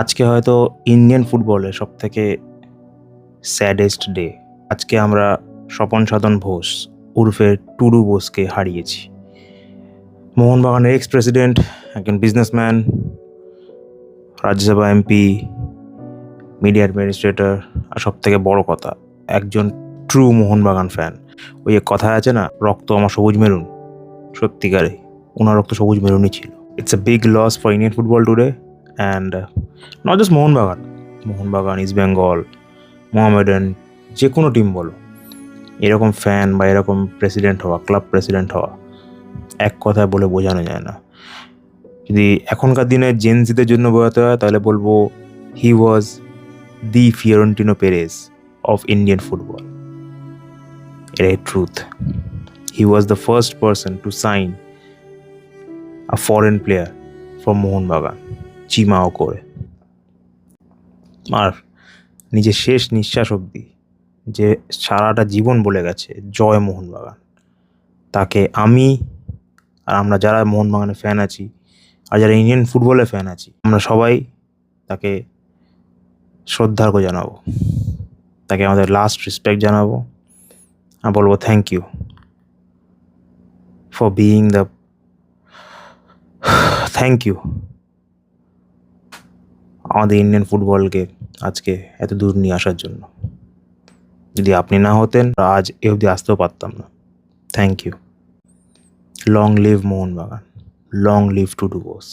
আজকে হয়তো ইন্ডিয়ান ফুটবলের সবথেকে স্যাডেস্ট ডে। আজকে আমরা স্বপন সাধন ঘোষ উর্ফে টুডু বোসকে হারিয়েছি। মোহনবাগানের এক্স প্রেসিডেন্ট, একজন businessman, Rajya Sabha MP, media administrator, আর সবথেকে বড় কথা, একজন ট্রু মোহনবাগান ফ্যান। ওই এক কথা আছে না, রক্ত আমার সবুজ মেরুন। সত্যিকারে ওনার রক্ত সবুজ মেরুনই ছিল। It's a big loss for Indian football today and not just Mohun Bagan, East Bengal, Mohammedan, যে কোনো টিম বলো, এরকম ফ্যান বা এরকম প্রেসিডেন্ট হওয়া, ক্লাব প্রেসিডেন্ট হওয়া এক কথায় বলে বোঝানো যায় না। যদি এখনকার দিনে জেনজিদের জন্য বোঝাতে হয় তাহলে বলবো he was the Fiorentino Perez of Indian football. এটাই truth. He was the first person to sign a foreign player from Mohun Bagan, চিমাও করে। আর নিজের শেষ নিঃশ্বাস অবধি যে সারাটা জীবন বলে গেছে জয় মোহনবাগান, তাকে আমি আর আমরা যারা মোহনবাগানের ফ্যান আছি আর যারা ইন্ডিয়ান ফুটবলের ফ্যান আছি, আমরা সবাই তাকে শ্রদ্ধার্ঘ জানাবো, তাকে আমাদের লাস্ট রেসপেক্ট জানাবো আর বলবো thank you for being the thank you আমাদের ইন্ডিয়ান ফুটবলকে আজকে এত দূর নিয়ে আসার জন্য। যদি আপনি না হতেন আজ এ অবধি আসতেও পারতাম না। Thank you. Long live Mohun Bagan, long live Tudu Bose.